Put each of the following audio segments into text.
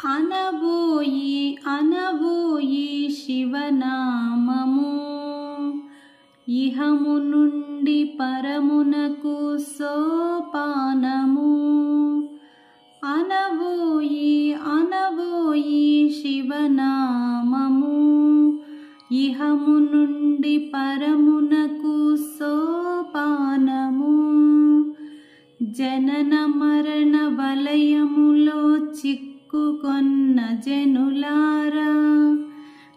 అనబోయి అనబోయి శివనామము ఇహము నుండి పరమునకు సోపానము అనబోయి అనబోయి శివనామము ఇహము నుండి పరమునకు సోపానము జనన మరణ వలయములో చిక్కుకొన్న జనులారా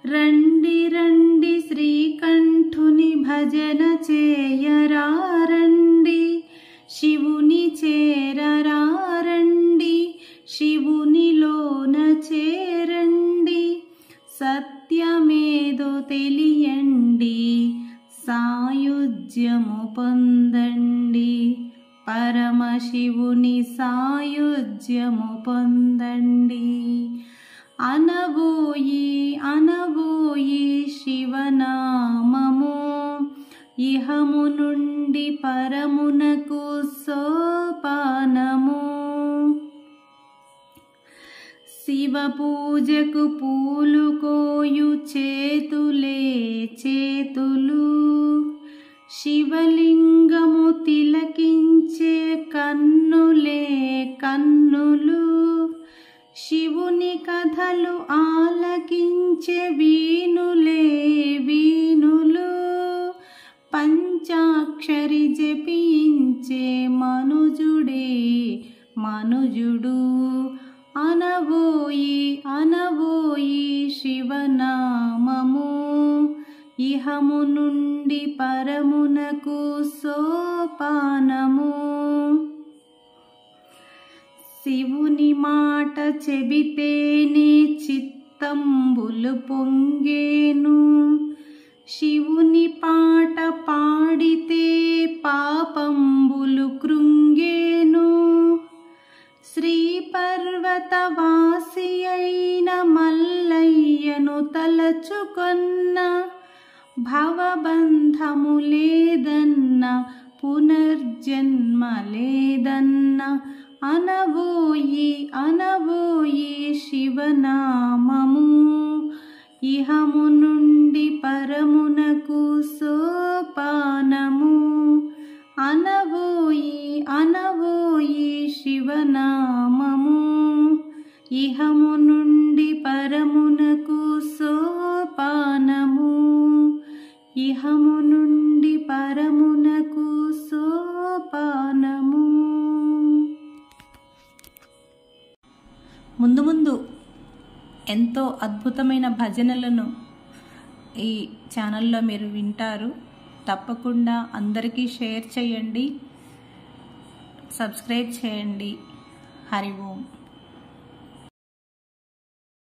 రండి రండి శ్రీకంఠుని భజన చేయరారండి శివుని చేరరారండి శివునిలోన చేరండి సత్యమేదో తెలియండి సాయుజ్యము పొందండి పరమశివుని సాయుజ్యము పొందండి అనబోయి అనబోయి శివనామము ఇహము నుండి పరమునకు సోపానము శివ పూజకు పూలు కోయు చేతులే చేతులు శివలింగము తిలకించే కన్నులే కన్నులు శివుని కథలు ఆలకించే వీణులే వీణులు పంచాక్షరి జపించే మనుజుడే మనుజుడు అనబోయి అనబోయి శివనామము ఇహము నుండి పరమునకు సోపానము శివుని మాట చెబితేనే చిత్తంబులు పొంగేను శివుని పాట పాడితే పాపంబులు కృంగేను శ్రీ పర్వతవాసి అయిన మల్లయ్యను తలచుకొన్న భవబంధము లేదన్న పునర్జన్మ లేదన్న అనబోయి అనబోయి శివనామము ఇహము నుండి పరమునకు సోపానము అనబోయి అనబోయి శివనామము ఇహము నుండి పరమునకు సోపానము ఇహము నుండి పరమునకు సోపానము. ముందు ముందు ఎంతో అద్భుతమైన భజనలను ఈ ఛానల్లో మీరు వింటారు. తప్పకుండా అందరికీ షేర్ చేయండి, సబ్స్క్రైబ్ చేయండి. హరి ఓం.